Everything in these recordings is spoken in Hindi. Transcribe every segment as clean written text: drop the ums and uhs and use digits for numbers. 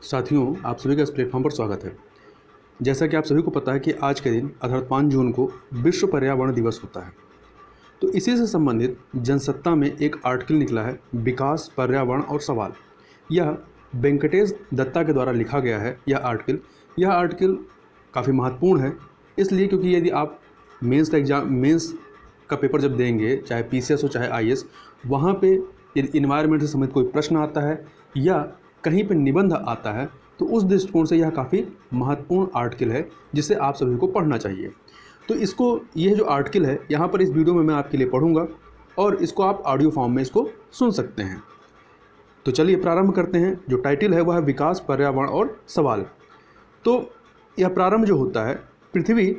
साथियों, आप सभी का इस प्लेटफॉर्म पर स्वागत है। जैसा कि आप सभी को पता है कि आज के दिन अर्थात 5 जून को विश्व पर्यावरण दिवस होता है। तो इसी से संबंधित जनसत्ता में एक आर्टिकल निकला है, विकास, पर्यावरण और सवाल। यह वेंकटेश दत्ता के द्वारा लिखा गया है। यह आर्टिकल काफ़ी महत्वपूर्ण है, इसलिए क्योंकि यदि आप मेंस का पेपर जब देंगे, चाहे पीसीएस हो चाहे आईएएस, वहाँ पे यदि इन्वायरमेंट से संबंधित कोई प्रश्न आता है या कहीं पर निबंध आता है, तो उस दृष्टिकोण से यह काफ़ी महत्वपूर्ण आर्टिकल है जिसे आप सभी को पढ़ना चाहिए। तो यह जो आर्टिकल है, यहाँ पर इस वीडियो में मैं आपके लिए पढ़ूंगा और इसको आप ऑडियो फॉर्म में इसको सुन सकते हैं। तो चलिए प्रारंभ करते हैं। जो टाइटल है वह है विकास, पर्यावरण और सवाल। तो यह प्रारंभ जो होता है, पृथ्वी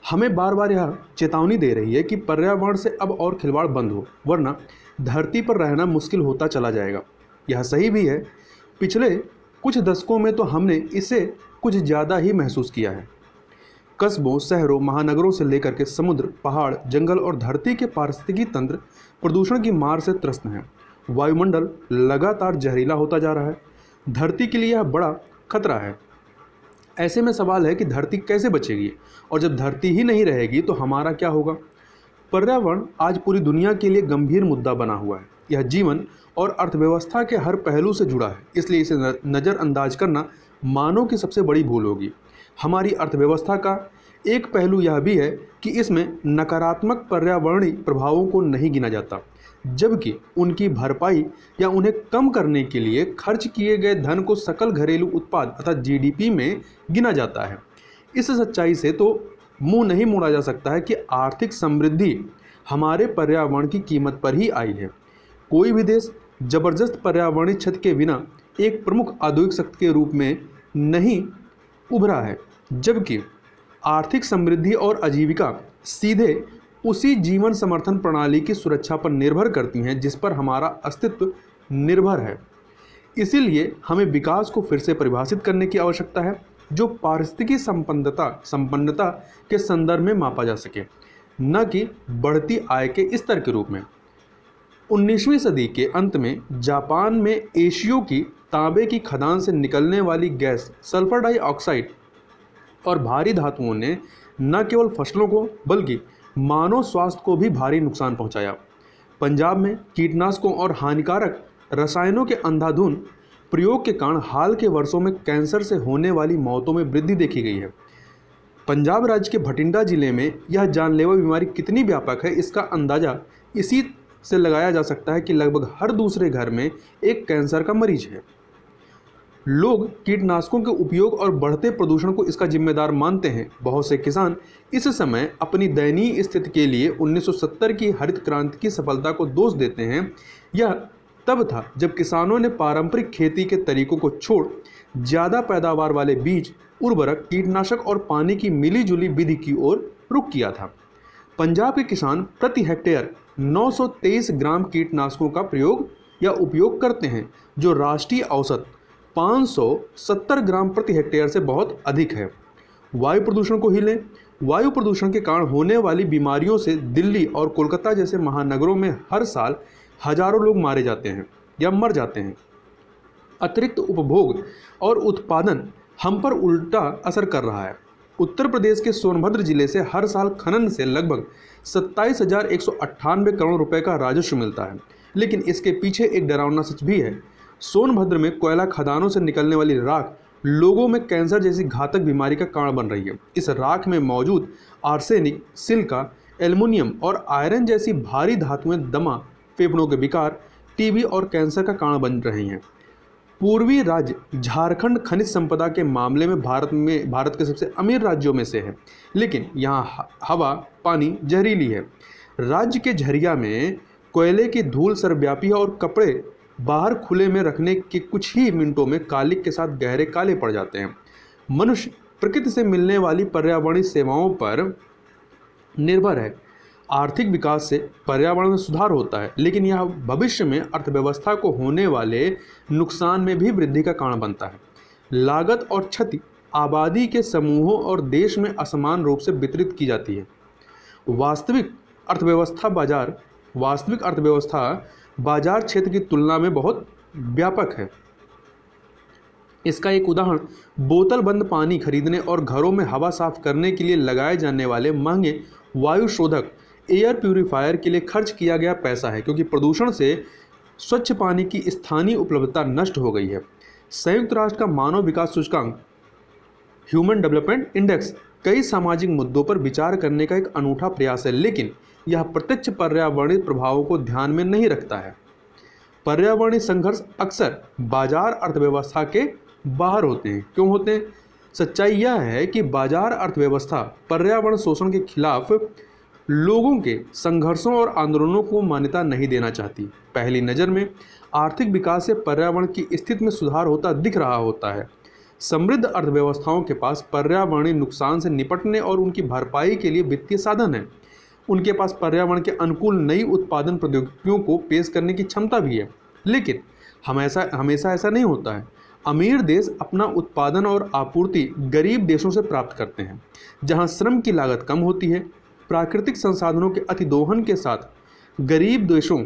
हमें बार बार यह चेतावनी दे रही है कि पर्यावरण से अब और खिलवाड़ बंद हो, वरना धरती पर रहना मुश्किल होता चला जाएगा। यह सही भी है। पिछले कुछ दशकों में तो हमने इसे कुछ ज़्यादा ही महसूस किया है। कस्बों, शहरों, महानगरों से लेकर के समुद्र, पहाड़, जंगल और धरती के पारिस्थितिकी तंत्र प्रदूषण की मार से त्रस्त हैं। वायुमंडल लगातार जहरीला होता जा रहा है। धरती के लिए यह बड़ा खतरा है। ऐसे में सवाल है कि धरती कैसे बचेगी, और जब धरती ही नहीं रहेगी तो हमारा क्या होगा। पर्यावरण आज पूरी दुनिया के लिए गंभीर मुद्दा बना हुआ है। यह जीवन और अर्थव्यवस्था के हर पहलू से जुड़ा है, इसलिए इसे नज़रअंदाज करना मानव की सबसे बड़ी भूल होगी। हमारी अर्थव्यवस्था का एक पहलू यह भी है कि इसमें नकारात्मक पर्यावरणीय प्रभावों को नहीं गिना जाता, जबकि उनकी भरपाई या उन्हें कम करने के लिए खर्च किए गए धन को सकल घरेलू उत्पाद अर्थात जीडीपी में गिना जाता है। इस सच्चाई से तो मुंह नहीं मोड़ा जा सकता है कि आर्थिक समृद्धि हमारे पर्यावरण की कीमत पर ही आई है। कोई भी देश जबरदस्त पर्यावरणीय क्षति के बिना एक प्रमुख औद्योगिक शक्ति के रूप में नहीं उभरा है, जबकि आर्थिक समृद्धि और आजीविका सीधे उसी जीवन समर्थन प्रणाली की सुरक्षा पर निर्भर करती हैं जिस पर हमारा अस्तित्व निर्भर है। इसीलिए हमें विकास को फिर से परिभाषित करने की आवश्यकता है, जो पारिस्थितिकी संपन्नता के संदर्भ में मापा जा सके, न कि बढ़ती आय के स्तर के रूप में। 19वीं सदी के अंत में जापान में एशियो की तांबे की खदान से निकलने वाली गैस सल्फर डाइऑक्साइड और भारी धातुओं ने न केवल फसलों को बल्कि मानव स्वास्थ्य को भी भारी नुकसान पहुंचाया। पंजाब में कीटनाशकों और हानिकारक रसायनों के अंधाधुंध प्रयोग के कारण हाल के वर्षों में कैंसर से होने वाली मौतों में वृद्धि देखी गई है। पंजाब राज्य के भटिंडा जिले में यह जानलेवा बीमारी कितनी व्यापक है, इसका अंदाजा इसी से लगाया जा सकता है कि लगभग हर दूसरे घर में एक कैंसर का मरीज है। लोग कीटनाशकों के उपयोग और बढ़ते प्रदूषण को इसका जिम्मेदार मानते हैं। बहुत से किसान इस समय अपनी दयनीय स्थिति के लिए 1970 की हरित क्रांति की सफलता को दोष देते हैं। यह तब था जब किसानों ने पारंपरिक खेती के तरीकों को छोड़ ज़्यादा पैदावार वाले बीज, उर्वरक, कीटनाशक और पानी की मिलीजुली विधि की ओर रुख किया था। पंजाब के किसान प्रति हेक्टेयर 923 ग्राम कीटनाशकों का प्रयोग या उपयोग करते हैं, जो राष्ट्रीय औसत 570 ग्राम प्रति हेक्टेयर से बहुत अधिक है। वायु प्रदूषण को ही लें। वायु प्रदूषण के कारण होने वाली बीमारियों से दिल्ली और कोलकाता जैसे महानगरों में हर साल हजारों लोग मारे जाते हैं या मर जाते हैं। अतिरिक्त उपभोग और उत्पादन हम पर उल्टा असर कर रहा है। उत्तर प्रदेश के सोनभद्र जिले से हर साल खनन से लगभग 27,198 करोड़ रुपए का राजस्व मिलता है, लेकिन इसके पीछे एक डरावना सच भी है। सोनभद्र में कोयला खदानों से निकलने वाली राख लोगों में कैंसर जैसी घातक बीमारी का कारण बन रही है। इस राख में मौजूद आर्सेनिक, सिलिका, एल्युमिनियम और आयरन जैसी भारी धातुएं दमा, फेफड़ों के विकार, टीबी और कैंसर का कारण बन रही हैं। पूर्वी राज्य झारखंड खनिज संपदा के मामले में भारत के सबसे अमीर राज्यों में से है, लेकिन यहाँ हवा, पानी जहरीली है। राज्य के झरिया में कोयले की धूल सर्वव्यापी है और कपड़े बाहर खुले में रखने के कुछ ही मिनटों में कालिक के साथ गहरे काले पड़ जाते हैं। मनुष्य प्रकृति से मिलने वाली पर्यावरणीय सेवाओं पर निर्भर है। आर्थिक विकास से पर्यावरण में सुधार होता है, लेकिन यह भविष्य में अर्थव्यवस्था को होने वाले नुकसान में भी वृद्धि का कारण बनता है। लागत और क्षति आबादी के समूहों और देश में असमान रूप से वितरित की जाती है। वास्तविक अर्थव्यवस्था बाजार क्षेत्र की तुलना में बहुत व्यापक है। इसका एक उदाहरण बोतल बंद पानी खरीदने और घरों में हवा साफ करने के लिए लगाए जाने वाले महंगे वायु शोधक एयर प्यूरीफायर के लिए खर्च किया गया पैसा है, क्योंकि प्रदूषण से स्वच्छ पानी की स्थानीय उपलब्धता नष्ट हो गई है। संयुक्त राष्ट्र का मानव विकास सूचकांक ह्यूमन डेवलपमेंट इंडेक्स कई सामाजिक मुद्दों पर विचार करने का एक अनूठा प्रयास है, लेकिन यह प्रत्यक्ष पर्यावरणीय प्रभावों को ध्यान में नहीं रखता है। पर्यावरणीय संघर्ष अक्सर बाजार अर्थव्यवस्था के बाहर होते हैं। क्यों होते हैं? सच्चाई यह है कि बाजार अर्थव्यवस्था पर्यावरण शोषण के खिलाफ लोगों के संघर्षों और आंदोलनों को मान्यता नहीं देना चाहती। पहली नज़र में आर्थिक विकास से पर्यावरण की स्थिति में सुधार होता दिख रहा होता है। समृद्ध अर्थव्यवस्थाओं के पास पर्यावरणीय नुकसान से निपटने और उनकी भरपाई के लिए वित्तीय साधन है। उनके पास पर्यावरण के अनुकूल नई उत्पादन प्रौद्योगिकियों को पेश करने की क्षमता भी है। लेकिन हमेशा ऐसा नहीं होता है। अमीर देश अपना उत्पादन और आपूर्ति गरीब देशों से प्राप्त करते हैं, जहां श्रम की लागत कम होती है। प्राकृतिक संसाधनों के अतिदोहन के साथ गरीब देशों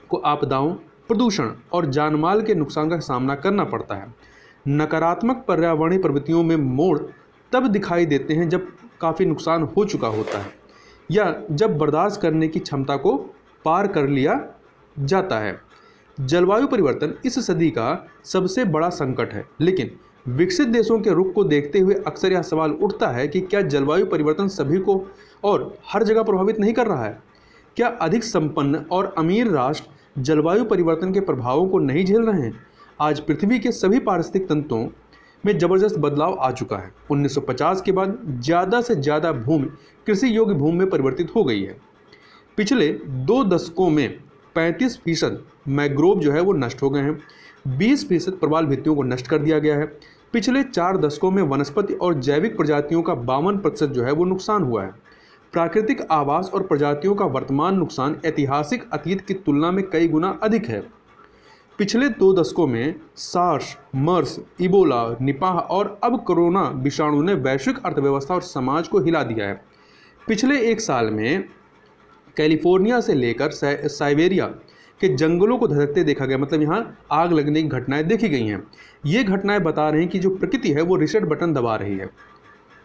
को आपदाओं, प्रदूषण और जानमाल के नुकसान का सामना करना पड़ता है। नकारात्मक पर्यावरणीय प्रवृत्तियों में मोड़ तब दिखाई देते हैं जब काफ़ी नुकसान हो चुका होता है या जब बर्दाश्त करने की क्षमता को पार कर लिया जाता है। जलवायु परिवर्तन इस सदी का सबसे बड़ा संकट है, लेकिन विकसित देशों के रुख को देखते हुए अक्सर यह सवाल उठता है कि क्या जलवायु परिवर्तन सभी को और हर जगह प्रभावित नहीं कर रहा है? क्या अधिक संपन्न और अमीर राष्ट्र जलवायु परिवर्तन के प्रभावों को नहीं झेल रहे हैं? आज पृथ्वी के सभी पारिस्थितिक तंत्रों में जबरदस्त बदलाव आ चुका है। 1950 के बाद ज़्यादा से ज़्यादा भूमि कृषि योग्य भूमि में परिवर्तित हो गई है। पिछले 2 दशकों में 35% मैंग्रोव जो है वो नष्ट हो गए हैं। 20% प्रवाल भित्तियों को नष्ट कर दिया गया है। पिछले 4 दशकों में वनस्पति और जैविक प्रजातियों का 52% जो है वो नुकसान हुआ है। प्राकृतिक आवास और प्रजातियों का वर्तमान नुकसान ऐतिहासिक अतीत की तुलना में कई गुना अधिक है। पिछले 2 दशकों में सार्स, मर्स, इबोला, निपाह और अब कोरोना विषाणु ने वैश्विक अर्थव्यवस्था और समाज को हिला दिया है। पिछले 1 साल में कैलिफोर्निया से लेकर साइबेरिया के जंगलों को धधकते देखा गया, मतलब यहाँ आग लगने की घटनाएं देखी गई हैं। ये घटनाएं बता रही हैं कि जो प्रकृति है वो रिसेट बटन दबा रही है,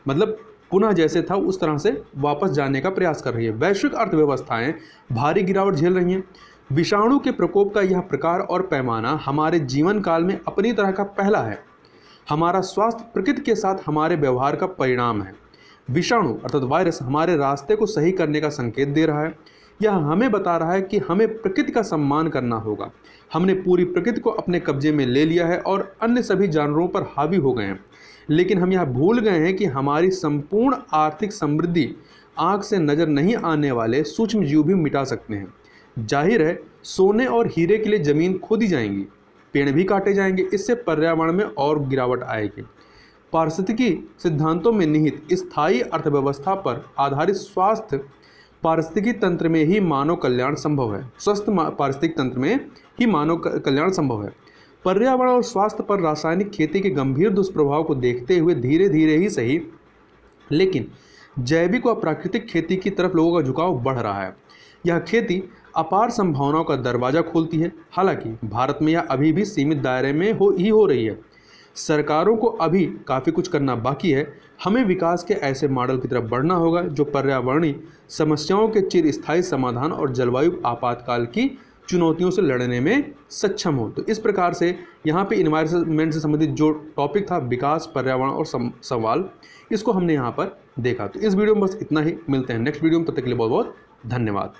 मतलब पुनः जैसे था उस तरह से वापस जाने का प्रयास कर रही है। वैश्विक अर्थव्यवस्थाएं भारी गिरावट झेल रही हैं। विषाणु के प्रकोप का यह प्रकार और पैमाना हमारे जीवन काल में अपनी तरह का पहला है। हमारा स्वास्थ्य प्रकृति के साथ हमारे व्यवहार का परिणाम है। विषाणु अर्थात वायरस हमारे रास्ते को सही करने का संकेत दे रहा है। यह हमें बता रहा है कि हमें प्रकृति का सम्मान करना होगा। हमने पूरी प्रकृति को अपने कब्जे में ले लिया है और अन्य सभी जानवरों पर हावी हो गए हैं, लेकिन हम यह भूल गए हैं कि हमारी संपूर्ण आर्थिक समृद्धि आँख से नज़र नहीं आने वाले सूक्ष्म जीव भी मिटा सकते हैं। जाहिर है, सोने और हीरे के लिए ज़मीन खोदी जाएंगी, पेड़ भी काटे जाएंगे। इससे पर्यावरण में और गिरावट आएगी। पारिस्थितिकी सिद्धांतों में निहित स्थायी अर्थव्यवस्था पर आधारित स्वास्थ्य पारिस्थितिकी तंत्र में ही मानव कल्याण संभव है। स्वस्थ पारिस्थितिक तंत्र में ही मानव कल्याण संभव है। पर्यावरण और स्वास्थ्य पर रासायनिक खेती के गंभीर दुष्प्रभाव को देखते हुए धीरे धीरे ही सही, लेकिन जैविक व प्राकृतिक खेती की तरफ लोगों का झुकाव बढ़ रहा है। यह खेती अपार संभावनाओं का दरवाज़ा खोलती है। हालांकि भारत में यह अभी भी सीमित दायरे में हो रही है। सरकारों को अभी काफ़ी कुछ करना बाकी है। हमें विकास के ऐसे मॉडल की तरफ बढ़ना होगा जो पर्यावरणीय समस्याओं के चिरस्थायी समाधान और जलवायु आपातकाल की चुनौतियों से लड़ने में सक्षम हो। तो इस प्रकार से यहाँ पे इन्वायरमेंट से संबंधित जो टॉपिक था, विकास, पर्यावरण और सवाल, इसको हमने यहाँ पर देखा। तो इस वीडियो में बस इतना ही। मिलते हैं नेक्स्ट वीडियो में, तब तक के लिए बहुत बहुत धन्यवाद।